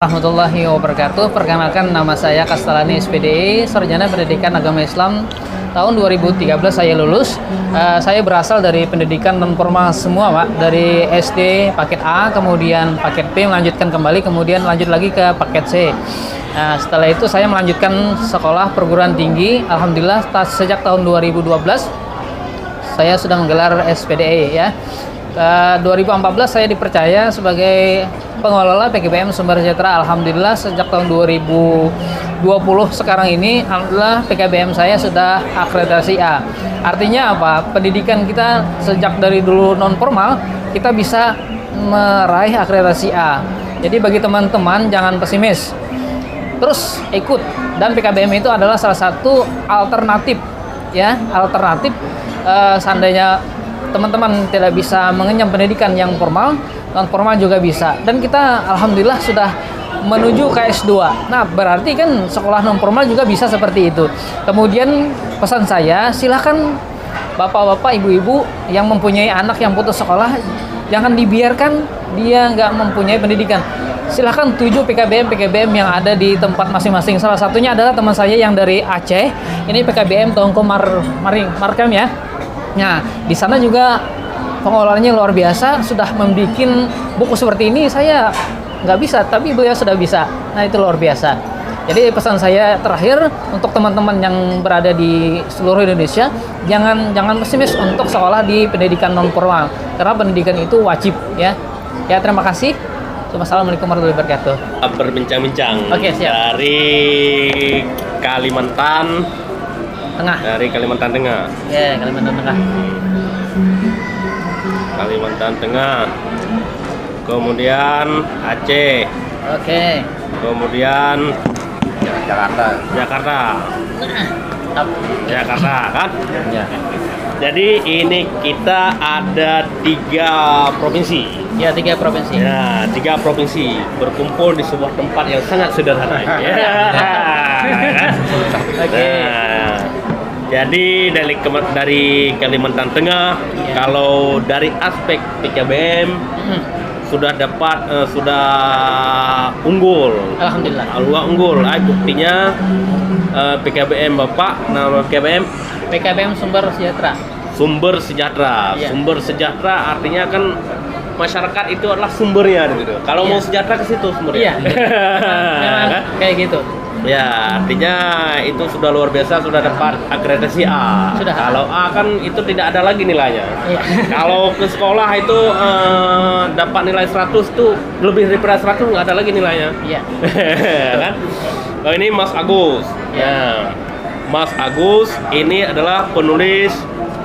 Warahmatullahi wabarakatuh. Perkenalkan, nama saya Kastalani SPDI, Sarjana Pendidikan Agama Islam. Tahun 2013 saya lulus. Saya berasal dari pendidikan non formal semua, Pak. Dari SD paket A, kemudian paket B, melanjutkan kembali, kemudian lanjut lagi ke paket C. Setelah itu saya melanjutkan sekolah perguruan tinggi. Alhamdulillah sejak tahun 2012 saya sudah menggelar SPDI ya. 2014 saya dipercaya sebagai pengelola PKBM Sumber Sejahtera. Alhamdulillah sejak tahun 2020 sekarang ini, alhamdulillah PKBM saya sudah akreditasi A. Artinya apa? Pendidikan kita sejak dari dulu non formal, kita bisa meraih akreditasi A. Jadi bagi teman-teman jangan pesimis, terus ikut. Dan PKBM itu adalah salah satu alternatif ya, alternatif seandainya teman-teman tidak bisa mengenyam pendidikan yang formal, non formal juga bisa. Dan kita alhamdulillah sudah menuju ke S2. Nah, berarti kan sekolah non formal juga bisa seperti itu. Kemudian pesan saya, silakan bapak-bapak, ibu-ibu yang mempunyai anak yang putus sekolah, jangan dibiarkan dia nggak mempunyai pendidikan. Silahkan tuju PKBM yang ada di tempat masing-masing. Salah satunya adalah teman saya yang dari Aceh. Ini PKBM Tongko Markam ya. Nah, di sana juga pengelolanya luar biasa, sudah membuat buku seperti ini. Saya nggak bisa, tapi beliau sudah bisa. Nah, itu luar biasa. Jadi pesan saya terakhir untuk teman-teman yang berada di seluruh Indonesia, jangan pesimis untuk sekolah di pendidikan non formal, karena pendidikan itu wajib ya. Ya, terima kasih. Assalamualaikum warahmatullahi wabarakatuh. Berbincang-bincang. Oke, siap. Dari Kalimantan Tengah. Dari Kalimantan Tengah. Ya, Kalimantan Tengah. Kalimantan Tengah. Kemudian Aceh. Oke. Kemudian Jakarta. Jakarta kan? Ya. Jadi ini kita ada 3 provinsi. Ya, 3 provinsi. Ya, 3 provinsi berkumpul di sebuah tempat yang sangat sederhana. Ya. Oke. Nah, jadi dari Kalimantan Tengah, kalau dari aspek PKBM sudah unggul. Alhamdulillah. Unggul. Buktinya PKBM Bapak, nama PKBM Sumber Sejahtera. Sumber Sejahtera. Iya. Sumber Sejahtera artinya kan masyarakat itu adalah sumbernya gitu. Kalau Iya. mau sejahtera ke situ sumbernya. Iya. Memang Kan? kayak gitu. Ya, artinya itu sudah luar biasa, sudah dapat akreditasi A. Sudah. Kalau A kan itu tidak ada lagi nilainya. Iya. Kalau ke sekolah itu dapat nilai 100 tuh lebih daripada 100 nggak ada lagi nilainya. Iya. Kan? Oh, ini Mas Agus. Ya. Mas Agus ini adalah penulis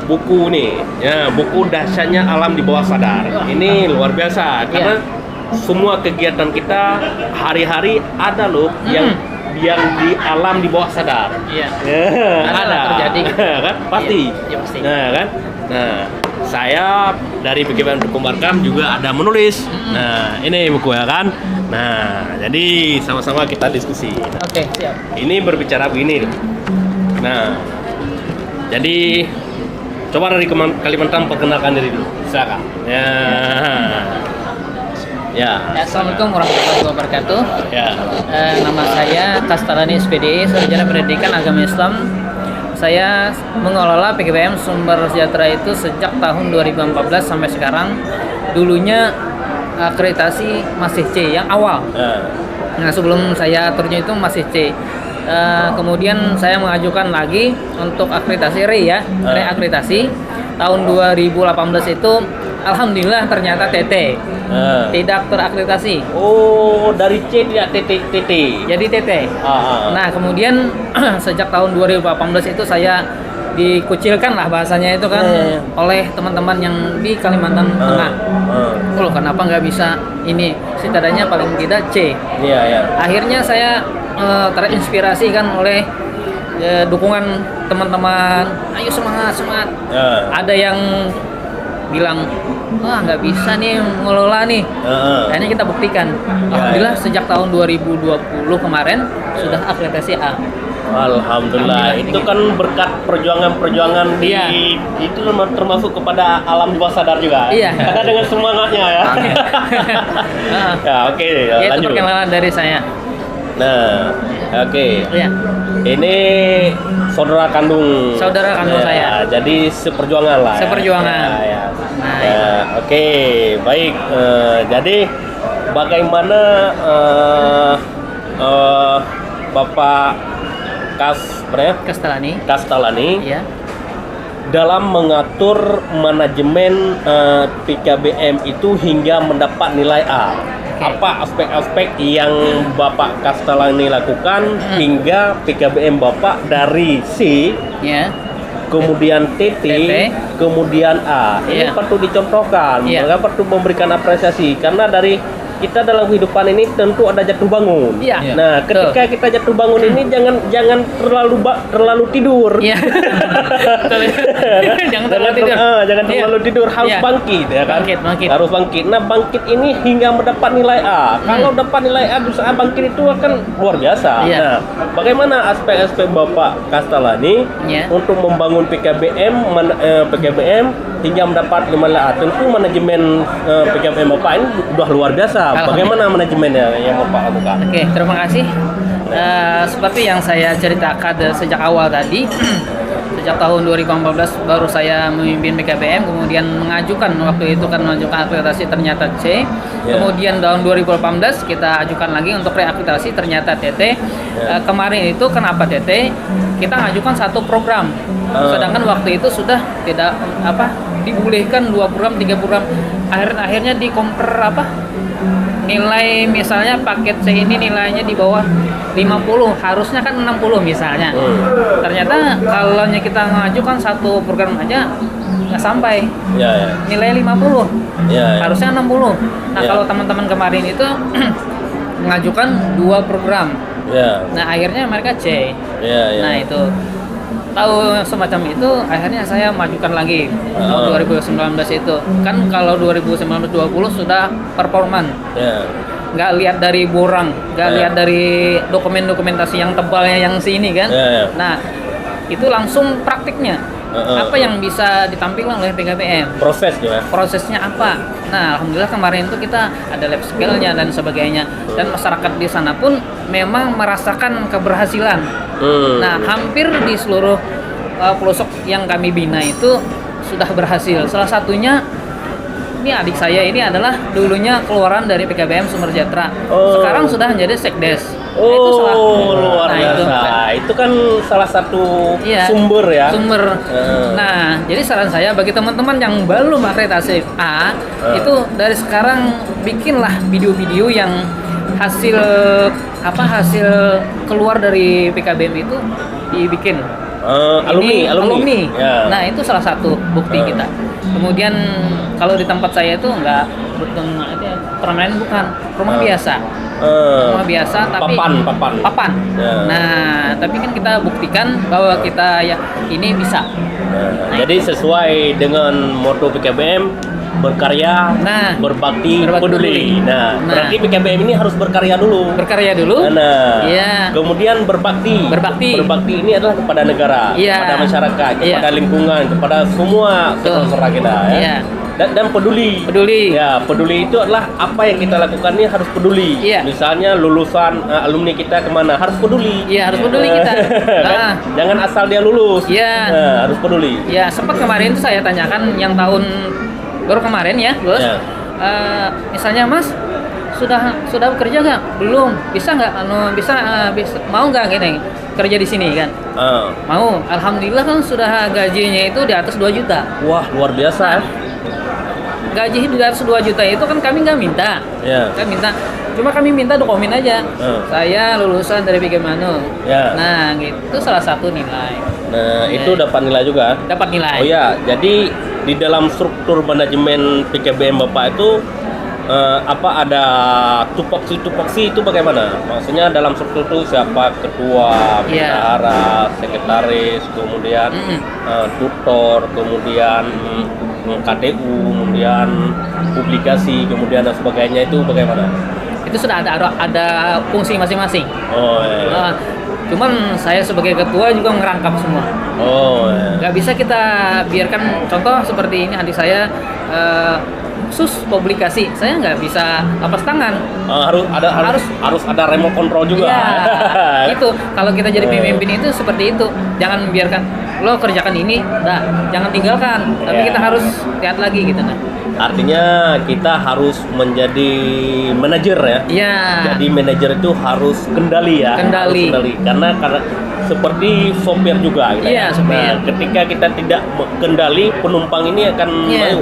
buku nih. Ya, buku Dahsyatnya Alam di Bawah Sadar. Ini luar biasa karena semua kegiatan kita hari-hari ada loh yang di alam di bawah sadar. Iya. Ada terjadi. Kan? Pasti. Iya, pasti. Nah, kan? Nah, saya dari PKBM Tongko Markam juga ada menulis. Nah, ini buku ya kan. Nah, jadi sama-sama kita diskusi. Oke, siap. Ini berbicara begini. Nah, jadi coba dari Kalimantan perkenalkan diri dulu. Silakan. Ya. Assalamualaikum warahmatullahi wabarakatuh. Ya. Nama saya Kastalani SPDI, Sarjana Pendidikan Agama Islam. Saya mengelola PKBM Sumber Sejahtera itu sejak tahun 2014 sampai sekarang. Dulunya akreditasi masih C yang awal. Nah, sebelum saya terjun itu masih C. Kemudian saya mengajukan lagi untuk akreditasi reakreditasi tahun 2018 itu. Alhamdulillah ternyata TT tidak terakreditasi. Oh, dari C tidak TT. Jadi TT. Nah, kemudian sejak tahun 2018 itu saya dikucilkan lah bahasanya itu kan oleh teman-teman yang di Kalimantan Tengah. Loh, kenapa nggak bisa ini? Setidaknya paling tidak C. Iya. Akhirnya saya terinspirasi kan oleh dukungan teman-teman. Ayo semangat. Ada yang bilang, wah nggak bisa nih ngelola nih. Akhirnya kita buktikan. Alhamdulillah sejak tahun 2020 kemarin sudah akreditasi A. Alhamdulillah. Itu kan berkat perjuangan di Iya. itu termasuk kepada alam di bawah sadar juga. Iya. Karena dengan semangatnya ya. Ya, oke, Ya, itu lanjut. perkenalan dari saya. Nah, oke. Iya. Ini saudara kandung. Saudara kandung Ya, saya. Jadi seperjuangan lah. Seperjuangan. Ya. Nah, Ya, oke, baik. Jadi bagaimana Bapak Kastalani. Kastalani Iya. dalam mengatur manajemen PKBM itu hingga mendapat nilai A. Oke. Apa aspek-aspek yang Bapak Kastalani lakukan hingga PKBM Bapak dari C, Ya. kemudian TT, kemudian A. Ini Iya. patut dicontohkan, Iya. maka patut memberikan apresiasi karena dari kita dalam kehidupan ini tentu ada jatuh bangun. Iya. Nah, ketika kita jatuh bangun ini jangan terlalu tidur. Iya. Betul. Jangan terlalu tidur. Jangan Iya. terlalu tidur, harus Iya. bangkit ya kan? Bangkit. Harus bangkit. Nah, bangkit ini hingga mendapat nilai A. Kalau dapat nilai A, usaha bangkit itu akan luar biasa. Iya. Nah, bagaimana aspek-aspek Bapak Kastalani Iya. untuk membangun PKBM hingga mendapat nilai A? Tentu manajemen PKBM Bapak ini sudah luar biasa. Bagaimana manajemennya yang Bapak lakukan? Oke, terima kasih. Seperti yang saya ceritakan sejak awal tadi, sejak tahun 2014 baru saya memimpin PKBM, kemudian mengajukan waktu itu kan mengajukan akreditasi ternyata C. Ya. Kemudian tahun 2018 kita ajukan lagi untuk reakreditasi ternyata TT. Kemarin itu kenapa TT? Kita ngajukan satu program. Sedangkan waktu itu sudah tidak dibolehkan 2 program, 3 program. Akhirnya di compare nilai misalnya paket C ini nilainya di bawah 50, harusnya kan 60 misalnya. Ternyata kalau kita ngajukan satu program aja nggak sampai Ya. nilai 50, Ya. harusnya 60. Nah, Ya. kalau teman-teman kemarin itu mengajukan 2 program. Ya. Nah, akhirnya mereka C. Ya. Nah, itu tahu semacam itu akhirnya saya majukan lagi tahun 2019 itu. Kan kalau 2019-20 sudah performan. Ya. Nggak lihat dari borang, nggak lihat dari dokumentasi yang tebalnya yang sini kan. Ya. Nah, itu langsung praktiknya. Apa yang bisa ditampilkan oleh PKBM? Proses juga. Prosesnya apa? Nah, alhamdulillah kemarin itu kita ada lab skill-nya dan sebagainya. Dan masyarakat di sana pun memang merasakan keberhasilan. Nah, hampir di seluruh pelosok yang kami bina itu sudah berhasil. Salah satunya ini adik saya ini adalah dulunya keluaran dari PKBM Sumerjatra. Sekarang sudah menjadi sekdes. Nah, itu Luar biasa. Itu kan salah satu sumber ya. Sumber. Nah, jadi saran saya bagi teman-teman yang belum akreditasi A, itu dari sekarang bikinlah video-video yang hasil keluar dari PKBM itu dibikin. Alumni. Ya. Nah, itu salah satu bukti kita. Kemudian kalau di tempat saya itu enggak permanen, bukan rumah biasa. Rumah biasa tapi papan. Ya. Nah, tapi kan kita buktikan bahwa kita ini bisa. Jadi sesuai dengan moto PKBM, berkarya, berbakti, peduli. Nah, berarti PKBM ini harus berkarya dulu. Nah, iya. Kemudian berbakti. Berbakti ini adalah kepada negara, kepada masyarakat, kepada lingkungan, kepada semua saudara kita ya. Iya. Dan peduli. Ya, peduli itu adalah apa yang kita lakukan ini harus peduli. Iya. Misalnya lulusan alumni kita kemana harus peduli. Iya, harus peduli kita. Kan? Jangan asal dia lulus. Iya. Harus peduli. Ya, sempat kemarin tuh saya tanyakan yang tahun baru kemarin ya, Bos. Ya. Misalnya Mas sudah bekerja nggak? Belum. Bisa nggak? Bisa mau nggak gini kerja di sini kan? Mau. Alhamdulillah kan sudah gajinya itu di atas 2 juta. Wah, luar biasa. Gaji di atas 2 juta itu kan kami nggak minta. Ya. Kami minta. Cuma kami minta dokumen aja. Saya lulusan dari bagaimana. Ya. Nah, gitu salah satu nilai. Nah, itu dapat nilai juga. Dapat nilai. Oh ya, jadi di dalam struktur manajemen PKBM Bapak itu ada tupoksi itu bagaimana? Maksudnya dalam struktur itu siapa ketua, bendahara, sekretaris, kemudian tutor, kemudian KTU, kemudian publikasi, kemudian dan sebagainya itu bagaimana? itu sudah ada fungsi masing-masing. Oh, iya. Cuman saya sebagai ketua juga ngerangkap semua. Oh, iya. Nggak bisa kita biarkan, contoh seperti ini adik saya khusus publikasi, saya nggak bisa lepas tangan. Harus ada remote control juga. Iya, itu kalau kita jadi pemimpin itu seperti itu. Jangan biarkan lo kerjakan ini, jangan tinggalkan. Tapi Iya. kita harus lihat lagi gitu nah. Artinya kita harus menjadi manajer ya. Iya. Jadi manajer itu harus kendali ya. Kendali. Harus kendali. Karena seperti sopir juga gitu. Iya, sopir. Nah, ketika kita tidak kendali, penumpang ini akan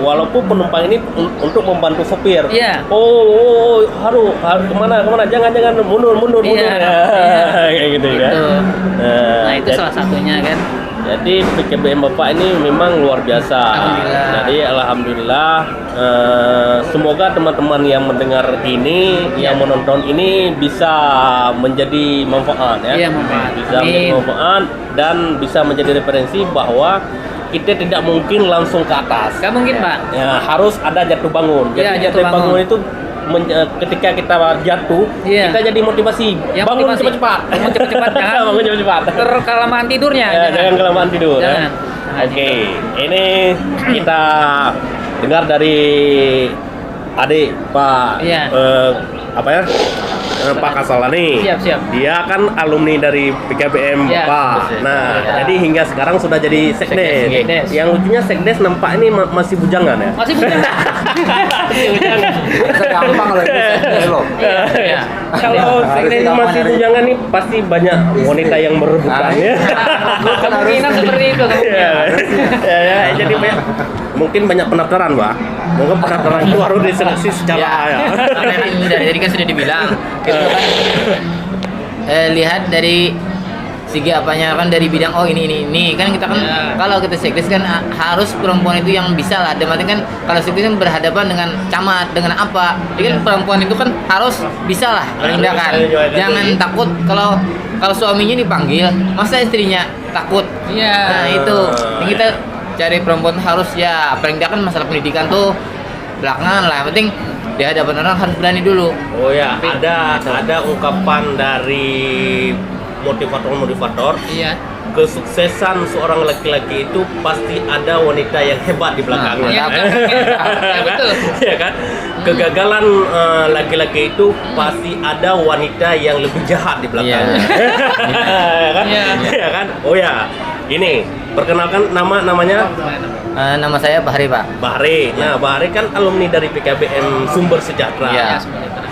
walaupun penumpang ini untuk membantu sopir. Iya. Oh, harus kemana, jangan mundur Iya, ya. Kayak gitu ya. Gitu. Nah, itu jadi- salah satunya kan. Jadi PKBM Bapak ini memang luar biasa. Alhamdulillah. Jadi alhamdulillah, semoga teman-teman yang mendengar ini, yang menonton ini bisa menjadi manfaat ya. Iya, manfaat. Bisa Amin. menjadi manfaat dan bisa menjadi referensi bahwa kita tidak mungkin langsung ke atas. Gak mungkin, Pak. Ya, harus ada jatuh bangun. Jadi Iya, jatuh jatuh bangun bangun. itu ketika kita jatuh, Iya. kita jadi motivasi. Yang Bangun motivasi. cepat-cepat. Bangun cepat-cepat, jangan Bangun cepat-cepat. Kelamaan tidurnya. Ya, jangan kelamaan tidur. Jangan. Ya. Oke, ini kita dengar dari adik Pak Iya. apa ya? Pak Kasalani. Siap. Dia kan alumni dari PKBM Iya, Bapak. betul. Nah, Iya. jadi hingga sekarang sudah jadi sekdes. Sekdes. Yang lucunya sekdes nampak ini masih bujangan ya. Masih bukan? Masih bujangan. Gampang kalau itu sekdes loh. Iya. Kalau Harus sekdes tidak masih nyari. bujangan nih pasti banyak wanita yang berebutan ya. Kemungkinan seperti itu. Iya, ya, jadi mungkin banyak pendaftaran, Pak. Mungkin pendaftaran itu harus diseleksi secara ya. Karena kan dari tadi kan sudah dibilang gitu kan, lihat dari segi apanya kan dari bidang ini kan kita kan Ya. kalau kita sekdes kan harus perempuan itu yang bisa lah, dan berarti kan kalau sekdes kan berhadapan dengan camat dengan apa, jadi kan perempuan itu kan harus bisa lah bertindakan, jangan takut kalau suaminya dipanggil masa istrinya takut. Iya. Nah itu yang kita cari, perempuan harus ya paling tidak kan masalah pendidikan tuh belakangan lah, yang penting di hadapan orang harus berani dulu. Oh ya, ada ungkapan dari motivator, Iya. kesuksesan seorang laki-laki itu pasti ada wanita yang hebat di belakangnya. Iya, ya, betul. Iya kan? Kegagalan laki-laki itu pasti ada wanita yang lebih jahat di belakangnya. Iya kan? Iya. Iya kan? Oh ya, ini perkenalkan namanya Nama saya Bahri, Pak. Bahri. Nah, Bahri kan alumni dari PKBM Sumber Sejahtera. Iya.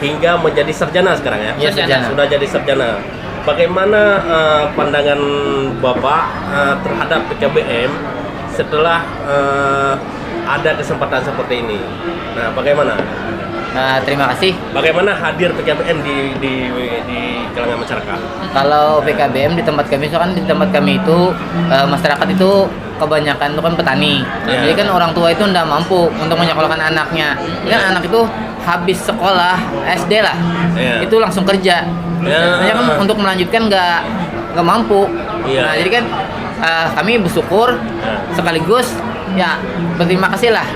Hingga menjadi sarjana sekarang ya. Iya, sarjana. Sudah jadi sarjana. Bagaimana pandangan Bapak terhadap PKBM setelah ada kesempatan seperti ini? Nah, bagaimana? Terima kasih. Bagaimana hadir PKBM di kalangan masyarakat? Kalau PKBM di tempat kami, soalnya di tempat kami itu masyarakat itu kebanyakan itu kan petani. Iya. Jadi kan orang tua itu tidak mampu untuk menyekolahkan anaknya. Jadi kan anak itu habis sekolah SD lah, Iya. itu langsung kerja. Ya. Makanya kan untuk melanjutkan nggak mampu. Iya. Nah jadi kan kami bersyukur sekaligus ya berterima kasih lah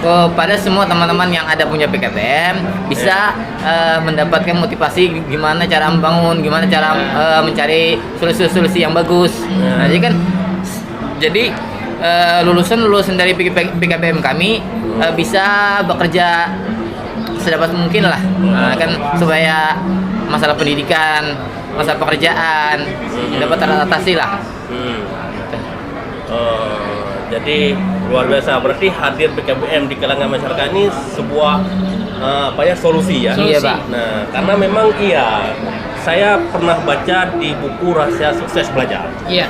kepada semua teman-teman yang ada punya PKBM, bisa mendapatkan motivasi gimana cara membangun, gimana cara mencari solusi-solusi yang bagus. Nah, jadi lulusan dari PKBM kami bisa bekerja sedapat mungkin lah, kan supaya masalah pendidikan, masalah pekerjaan dapat teratasi lah. Jadi luar biasa, berarti hadir PKBM di kalangan masyarakat ini sebuah solusi ya. Iya, Pak. Nah, karena memang saya pernah baca di buku Rahasia Sukses Belajar. Iya.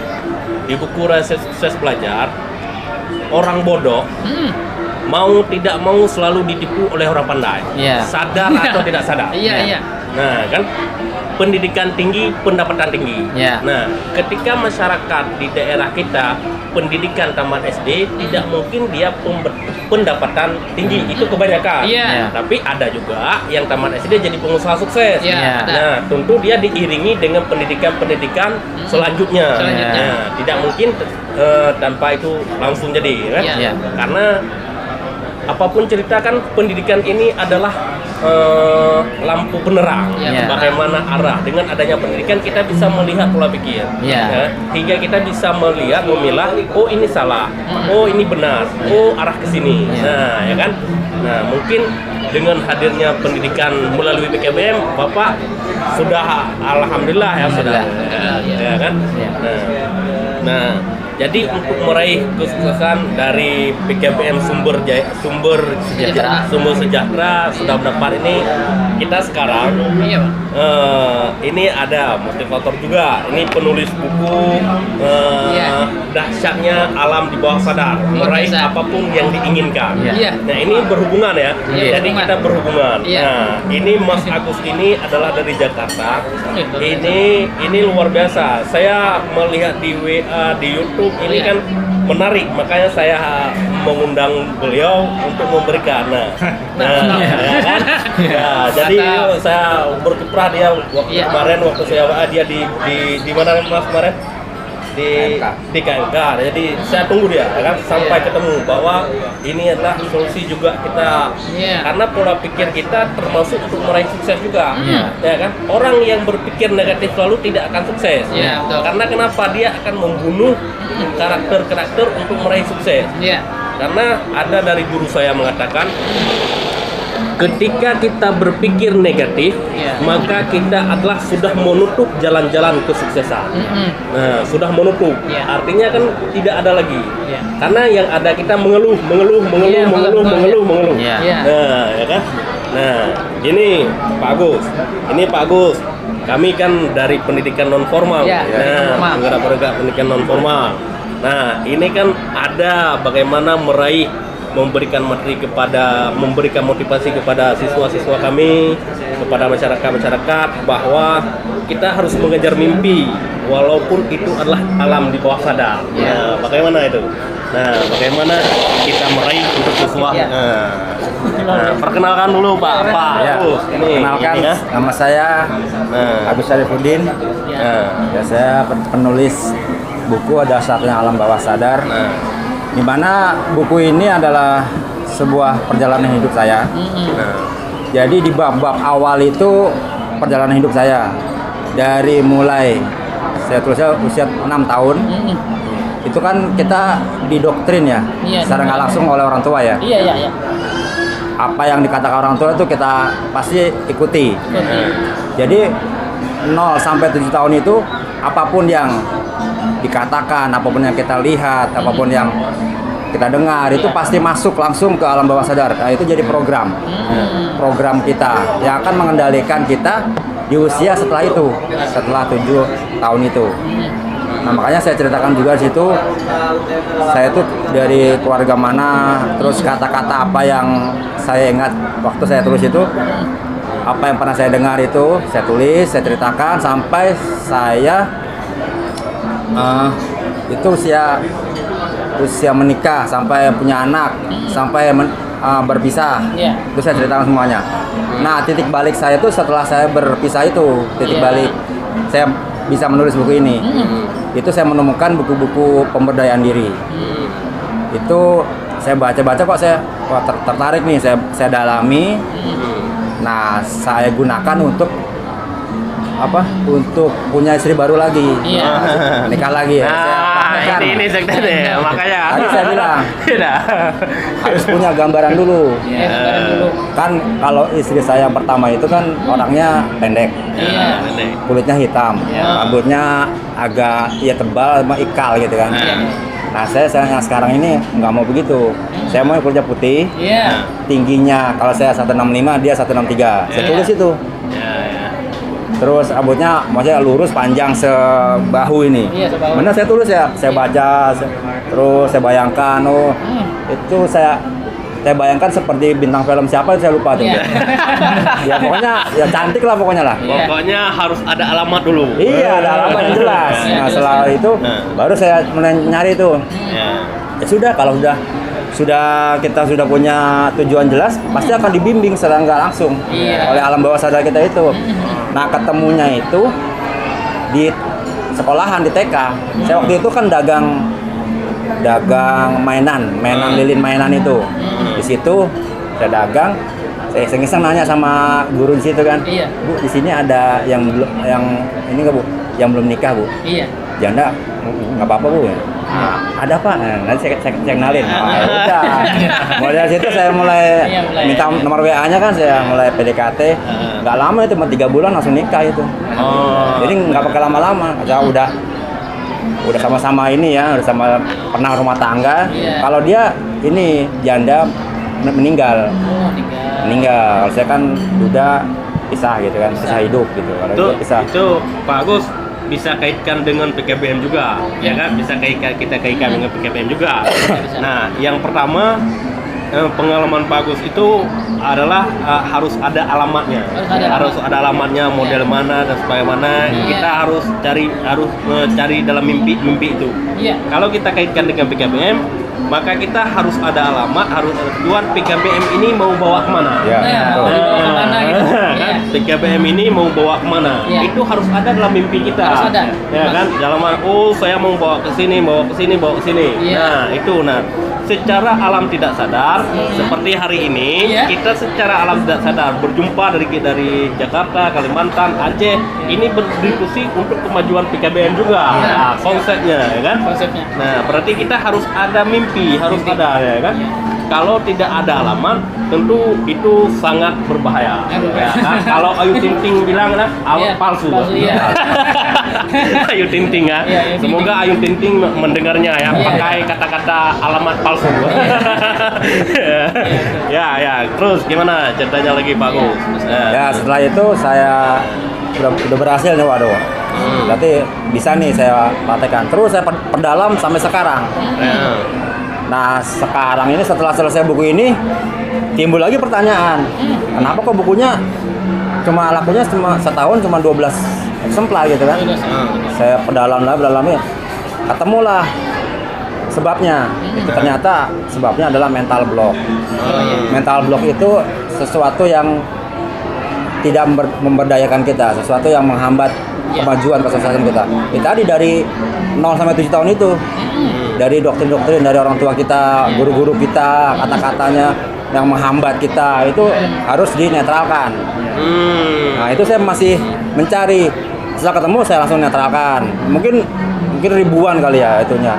Di buku Rahasia Sukses Belajar, orang bodoh mau tidak mau selalu ditipu oleh orang pandai. Iya. Sadar atau tidak sadar. Iya. Nah, kan pendidikan tinggi, pendapatan tinggi. Ya. Nah, ketika masyarakat di daerah kita pendidikan tamat SD tidak mungkin dia pendapatan tinggi, itu kebanyakan. Iya. Tapi ada juga yang tamat SD jadi pengusaha sukses. Iya. Nah, tentu dia diiringi dengan pendidikan selanjutnya. Selanjutnya. Nah, tidak mungkin tanpa itu langsung jadi, kan? Iya. Iya. Karena apapun cerita kan pendidikan ini adalah lampu penerang, Iya. bagaimana arah. Dengan adanya pendidikan kita bisa melihat pola pikir, Iya. ya, hingga kita bisa melihat, memilah, oh ini salah, oh ini benar, oh arah ke sini. Iya. Nah, ya kan. Nah, mungkin dengan hadirnya pendidikan melalui PKBM, Bapak sudah alhamdulillah ya sudah, Alhamdulillah. ya kan. Iya. Nah, jadi untuk meraih kesuksesan dari PKBM sumber Sejahtera. sudah mendapat ini, kita sekarang Iya, Pak. ini ada motivator juga, ini penulis buku Iya. dahsyatnya alam di bawah sadar, meraih Biasa. apapun yang diinginkan. Iya. Nah, ini berhubungan ya, Iya, jadi berhubungan. kita berhubungan. Iya. Nah, ini Mas Agus ini adalah dari Jakarta. Itu. Ini luar biasa. Saya melihat di WA, di YouTube ini Iya. kan menarik, makanya saya mengundang beliau untuk memberikan. Ya kan? Ya, jadi Mantap. saya berkiprah dia waktu Iya. kemarin waktu saya WA dia di mana Mas kemarin? Di KMK. Jadi saya tunggu dia ya kan sampai Iya. ketemu bahwa ini adalah solusi juga kita, Iya. karena pola pikir kita termasuk untuk meraih sukses juga. Iya. Ya kan? Orang yang berpikir negatif selalu tidak akan sukses. Iya, betul. Karena kenapa? Dia akan membunuh karakter-karakter untuk meraih sukses. Iya. Karena ada dari guru saya mengatakan, ketika kita berpikir negatif, Iya. maka kita adalah sudah menutup jalan-jalan kesuksesan. Nah, sudah menutup. Iya. Artinya kan tidak ada lagi. Iya. Karena yang ada kita mengeluh. Iya, betul. Iya. Iya. Nah, ya kan? Nah, ini Pak Agus. Ini Pak Agus. Kami kan dari pendidikan non formal. Iya, Nah, non-formal. penggerak pendidikan non formal. Nah, ini kan ada bagaimana meraih, memberikan motivasi kepada siswa-siswa kami, kepada masyarakat bahwa kita harus mengejar mimpi walaupun itu adalah alam di bawah sadar. Nah, bagaimana itu? Nah, bagaimana kita meraih untuk siswa? Iya. Nah, perkenalkan dulu Pak. Ya, Agus. kenalkan ini ya. nama saya Nah, Agus Syarifuddin. nah, Ya, saya penulis buku Dasarnya Alam Bawah Sadar. nah, Di mana buku ini adalah sebuah perjalanan hidup saya. nah. Jadi di bab-bab awal itu perjalanan hidup saya. Dari mulai saya tulisnya usia 6 tahun. Itu kan kita didoktrin ya, Iya, secara nggak langsung oleh orang tua ya. Iya, iya, iya. Apa yang dikatakan orang tua itu kita pasti ikuti. Jadi 0 sampai 7 tahun itu apapun yang dikatakan, apapun yang kita lihat, apapun yang kita dengar itu pasti masuk langsung ke alam bawah sadar. Nah, itu jadi program kita yang akan mengendalikan kita di usia setelah itu, setelah 7 tahun itu. Nah, makanya saya ceritakan juga di situ, saya tuh dari keluarga mana, terus kata-kata apa yang saya ingat waktu saya tulis itu, apa yang pernah saya dengar itu, saya tulis, saya ceritakan sampai saya itu usia menikah, sampai punya anak, sampai berpisah. Iya. Itu saya ceritakan semuanya. Nah, titik balik saya tuh setelah saya berpisah itu, titik Iya. balik saya bisa menulis buku ini. Itu saya menemukan buku-buku pemberdayaan diri. Itu saya baca-baca kok saya tertarik nih, saya dalami. Nah, saya gunakan untuk apa? Untuk punya istri baru lagi. Iya. Menikah lagi ya. Saya praktekkan. ini sektor deh, makanya. Tadi saya bilang Tidak. harus punya gambaran dulu. Iya, gambaran dulu. Kan kalau istri saya yang pertama itu kan orangnya pendek, Iya. kulitnya hitam, Iya. rambutnya agak ya tebal sama ikal gitu kan. Iya. Nah, saya yang sekarang ini nggak mau begitu. Saya mau yang kulitnya putih, Iya. tingginya kalau saya 165 dia 163. Saya Iya. tulis itu. Ya, ya. Terus rambutnya maksudnya lurus panjang sebahu ini. Iya, sebahu. Benar saya tulis ya. Saya baca terus saya bayangkan itu saya bayangkan seperti bintang film siapa saya lupa tuh. Iya. Ya pokoknya ya cantik lah pokoknya lah. Iya. Pokoknya harus ada alamat dulu. Iya, ada alamat yang jelas. Iya, Nah, jelas. setelah itu baru saya mulai nyari itu. Ya. Ya sudah, kalau kita sudah punya tujuan jelas, pasti akan dibimbing secara nggak langsung Iya. oleh alam bawah sadar kita itu. Nah, ketemunya itu di sekolahan di TK. Saya waktu itu kan dagang mainan lilin mainan itu. Di situ saya dagang, saya iseng-iseng nanya sama guru di situ kan. Iya. Bu, di sini ada yang belum, yang ini nggak Bu? Yang belum nikah Bu? Iya. Janda nggak apa-apa Bu. Nah, ada Pak. Nah, nanti saya kenalin. Nah, ya udah. Mulai dari situ saya mulai Iya, mulai. minta nomor WA-nya kan, saya mulai PDKT. Nggak lama itu, cuma 3 bulan langsung nikah itu. Oh. Jadi nggak pakai lama-lama. Saya udah sama-sama ini ya, udah sama pernah rumah tangga. Iya. Kalau dia ini janda meninggal. Oh, Meninggal. Kalau saya kan udah pisah gitu kan, pisah hidup gitu. Kalau Itu, dia pisah. itu Pak Agus bisa kaitkan dengan PKBM juga, ya kan? Bisa kita kaitkan dengan PKBM juga. Bisa. Nah, yang pertama pengalaman Pak Agus itu adalah harus ada alamatnya. Harus ada alamatnya, model mana dan sebagaimana. Iya. Kita harus cari dalam mimpi itu. Iya. Kalau kita kaitkan dengan PKBM, maka kita harus ada alamat, harus ada tujuan PKBM ini mau bawa kemana. Ya, Nah, betul. mau dibawa kemana gitu. Iya. PKBM ini mau bawa kemana? Iya. Itu harus ada dalam mimpi kita. Harus ada. Ya kan? Dalam saya mau bawa ke sini, bawa ke sini, bawa ke sini. Iya. Nah, itu secara alam tidak sadar seperti hari ini Iya. kita secara alam tidak sadar berjumpa dari Jakarta, Kalimantan, Aceh. Ini berdiskusi untuk kemajuan PKBM juga. Iya. Nah, konsepnya ya kan? Konsepnya. Nah, berarti kita harus ada mimpi, harus ada ya kan? Iya. Kalau tidak ada alamat, tentu itu sangat berbahaya. Ya, kan? Kalau Ayu Ting Ting bilang lah, Iya, palsu. palsu, iya. Ayu Ting Ting ya. Iya, Ayu Ting Semoga Ayu Ting Ting mendengarnya ya, Iya. pakai kata-kata alamat palsu. Ya. Terus gimana ceritanya lagi Pak Gus? Ya, setelah itu saya udah berhasil nih, waduh. Berarti bisa nih saya praktekkan. Terus saya perdalam sampai sekarang. Ya. Nah, sekarang ini setelah selesai buku ini timbul lagi pertanyaan. Kenapa kok bukunya lakunya cuma setahun cuma 12 eksemplar gitu kan? Saya perdalam ya. Ketemulah sebabnya. Itu ternyata sebabnya adalah mental block. Mental block itu sesuatu yang tidak memberdayakan kita, sesuatu yang menghambat kemajuan kesuksesan kita. Itu tadi dari 0 sampai 7 tahun itu. Dari doktrin-doktrin dari orang tua kita, guru-guru kita, kata-katanya yang menghambat kita itu harus dinetralkan. Nah, itu saya masih mencari. Setelah ketemu saya langsung netralkan. Mungkin ribuan kali ya itunya.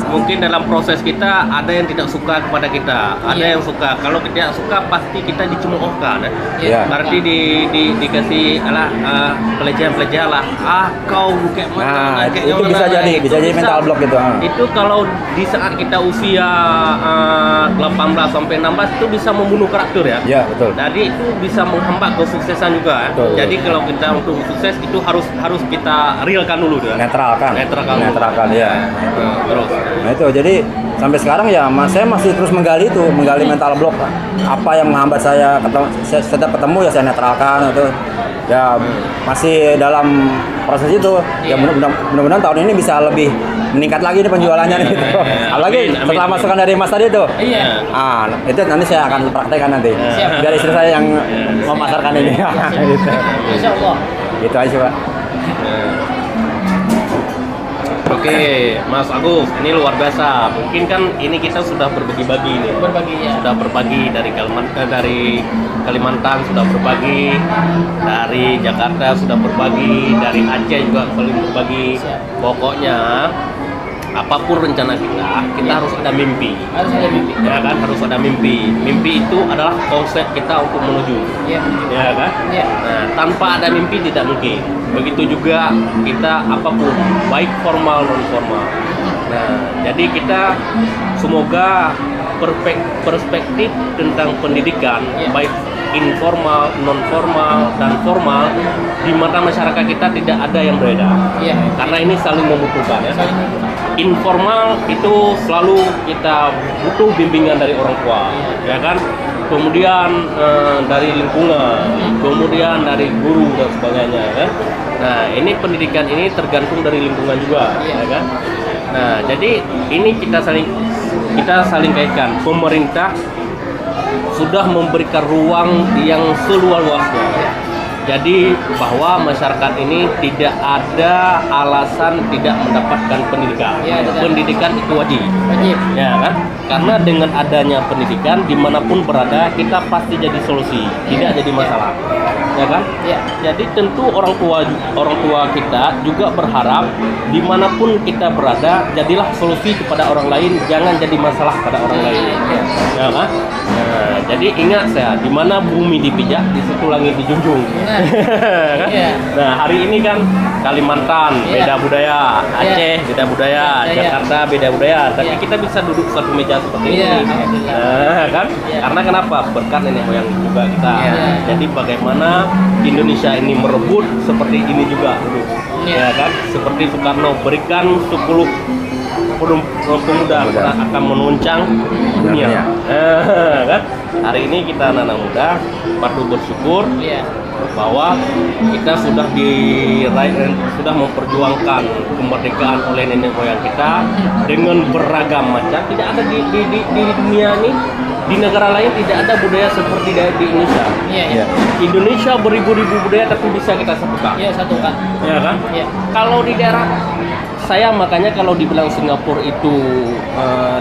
Mungkin dalam proses kita ada yang tidak suka kepada kita, ada Iya. yang suka. Kalau tidak suka pasti kita dicemoohkan. Iya. Berarti dikasih pelecehan lah. Kau kayak mana? Nah, kayak itu mana? bisa jadi mental block gitu. Itu kalau di saat kita usia 18 sampai 16 itu bisa membunuh karakter ya. Ya, betul. Jadi itu bisa menghambat kesuksesan juga. Betul. Jadi kalau kita untuk sukses itu harus kita realkan dulu ya. Netralkan ya. Terus. Nah itu jadi sampai sekarang ya saya masih terus menggali mental block. Apa yang menghambat saya setiap ketemu ya saya netralkan itu. Ya masih dalam proses itu. Ya mudah-mudahan tahun ini bisa lebih meningkat lagi nih penjualannya nih. Gitu. Apalagi Amin. setelah masukan dari Mas tadi itu. Iya. Itu nanti saya akan praktekkan nanti. Siap. Biar istri saya yang memasarkan ini. Gitu. Insya Allah. Gitu aja Pak. Oke, Mas Agus, ini luar biasa. Mungkin kan ini kita sudah berbagi-bagi nih. Berbagi ya. Sudah berbagi dari Kalimantan sudah berbagi, dari Jakarta sudah berbagi, dari Aceh juga berbagi. Siap. Pokoknya apapun rencana kita harus ada mimpi. Harus ada mimpi. Ya kan, harus ada mimpi. Mimpi itu adalah konsep kita untuk menuju. Iya. Ya kan? Iya. Nah, tanpa ada mimpi tidak mungkin. Begitu juga kita apapun, baik formal non formal. Nah, jadi kita semoga perspektif tentang pendidikan, baik informal, non formal dan formal, di mata masyarakat kita tidak ada yang berbeda. Iya. Karena ini saling membutuhkan ya. Saling membutuhkan. Informal itu selalu kita butuh bimbingan dari orang tua, ya kan? Kemudian dari lingkungan, kemudian dari guru dan sebagainya, kan? Nah, ini pendidikan ini tergantung dari lingkungan juga, ya kan? Nah, jadi ini kita saling kaitkan. Pemerintah sudah memberikan ruang yang seluas-luasnya. Jadi bahwa masyarakat ini tidak ada alasan tidak mendapatkan pendidikan. Ya, betul. Pendidikan itu wajib. Wajib. Ya kan? Karena dengan adanya pendidikan dimanapun berada kita pasti jadi solusi, tidak jadi masalah. Ya kan? Ya. Jadi tentu orang tua kita juga berharap dimanapun kita berada jadilah solusi kepada orang lain, jangan jadi masalah pada orang lain. Ya kan? Nah, jadi ingat saya, di mana bumi dipijak, di situ langit dijunjung. Benar. Kan? Iya. Nah, hari ini kan Kalimantan Iya. beda budaya, Aceh beda budaya, Iya. Jakarta beda budaya, tapi Iya. kita bisa duduk satu meja seperti Iya, ini. alhamdulillah. Nah, kan? Iya. Karena kenapa? Berkat nenek moyang juga kita. Iya. Jadi bagaimana Indonesia ini merebut seperti ini juga dulu. Iya. Ya kan? Seperti Soekarno berikan 10 pemuda akan menuncang dunia. Kan? Hari ini kita anak muda patut bersyukur Iya. bahwa kita sudah diraih dan sudah memperjuangkan kemerdekaan oleh nenek moyang kita dengan beragam macam. Tidak ada di dunia ini, di negara lain tidak ada budaya seperti di Indonesia. Iya, iya. Indonesia beribu-ribu budaya tapi bisa kita satukan. Iya, satu kan. Ya kan? Iya. Kalau di daerah saya makanya kalau dibilang Singapura itu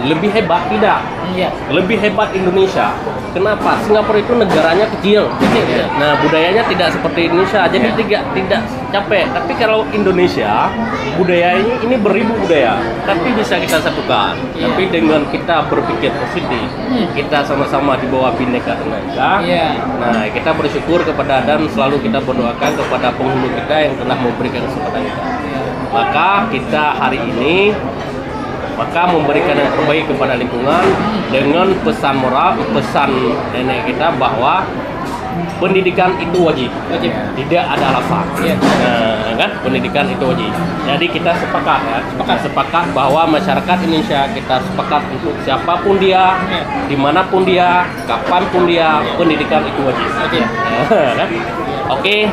lebih hebat, tidak. Iya. Lebih hebat Indonesia. Kenapa? Singapura itu negaranya kecil. Kecil. Nah, budayanya tidak seperti Indonesia. Jadi tidak capek. Tapi kalau Indonesia, budayanya ini beribu budaya, tapi bisa kita satukan. Iya. Tapi dengan kita berpikir positif, kita sama-sama di bawah Bhinneka Tunggal Ika. Iya. Nah, kita bersyukur kepada dan selalu kita berdoakan kepada penghulu kita yang telah memberikan kesempatan kita. Maka kita hari ini memberikan yang terbaik kepada lingkungan dengan pesan moral, pesan nenek kita bahwa pendidikan itu wajib. Wajib. Tidak ada alasan. Iya. Nah, kan pendidikan itu wajib. Jadi kita sepakat ya, sepakat bahwa masyarakat Indonesia kita sepakat untuk siapapun dia, Iya. dimanapun dia, kapanpun dia, pendidikan itu wajib. Wajib. Kan? Oke.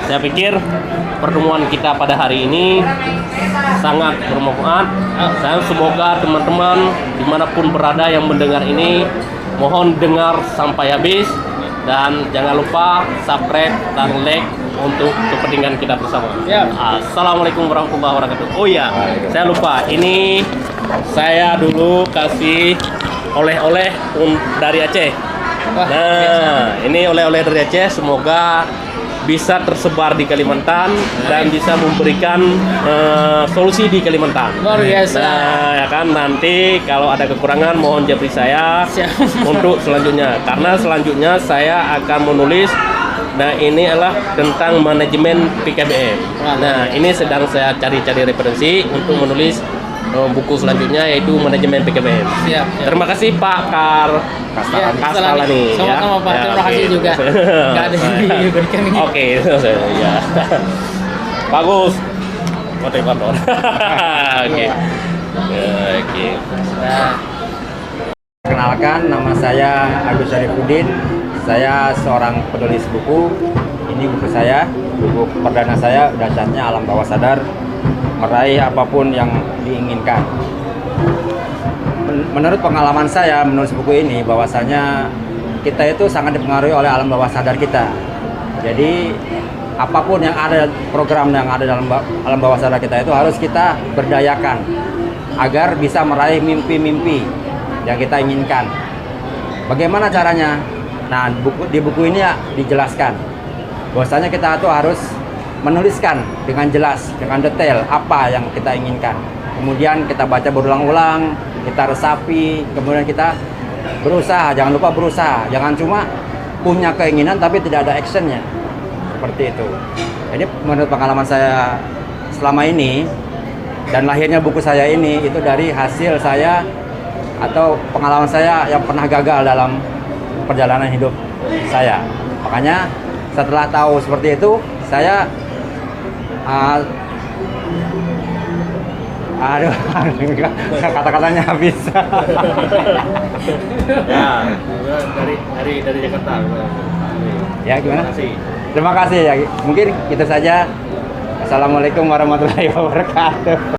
Saya pikir pertemuan kita pada hari ini sangat bermanfaat. Saya semoga teman-teman dimanapun berada yang mendengar ini mohon dengar sampai habis dan jangan lupa subscribe dan like untuk kepentingan kita bersama. Ya. Assalamualaikum warahmatullahi wabarakatuh. Oh ya, saya lupa. Ini saya dulu kasih oleh-oleh dari Aceh. Wah, Nah, ini oleh-oleh dari Aceh. Semoga bisa tersebar di Kalimantan dan bisa memberikan solusi di Kalimantan. Luar biasa. Nah, ya kan nanti kalau ada kekurangan mohon jabri saya Siap. untuk selanjutnya. Karena selanjutnya saya akan menulis. Nah, ini adalah tentang manajemen PKBM. Nah, ini sedang saya cari-cari referensi untuk menulis buku selanjutnya yaitu manajemen PKBM. Siap. Terima kasih Pak Iya, Kastalani. sama-sama, Pak. Terima kasih oke. juga. Nggak ada yang diberikan ini. Oke, ya. Bagus. Motivator. Oke. Oke. Nah, Perkenalkan, nama saya Agus Syarifuddin. Saya seorang penulis buku. Ini buku saya, buku perdana saya, Dahsyatnya Alam Bawah Sadar, meraih apapun yang diinginkan. Menurut pengalaman saya menulis buku ini, bahwasanya kita itu sangat dipengaruhi oleh alam bawah sadar kita. Jadi apapun yang ada, program yang ada dalam alam bawah sadar kita itu harus kita berdayakan agar bisa meraih mimpi-mimpi yang kita inginkan. Bagaimana caranya? Nah, di buku ini ya dijelaskan bahwasanya kita tuh harus menuliskan dengan jelas, dengan detail apa yang kita inginkan. Kemudian kita baca berulang-ulang, kita resapi, kemudian kita berusaha. Jangan lupa berusaha, jangan cuma punya keinginan tapi tidak ada actionnya. Seperti itu. Jadi menurut pengalaman saya selama ini dan lahirnya buku saya ini itu dari hasil saya atau pengalaman saya yang pernah gagal dalam perjalanan hidup saya. Makanya setelah tahu seperti itu, saya aduh, kata-katanya habis. Nah, dari Jakarta. Ya, gimana? Terima kasih. Terima kasih ya. Mungkin itu saja. Assalamualaikum warahmatullahi wabarakatuh.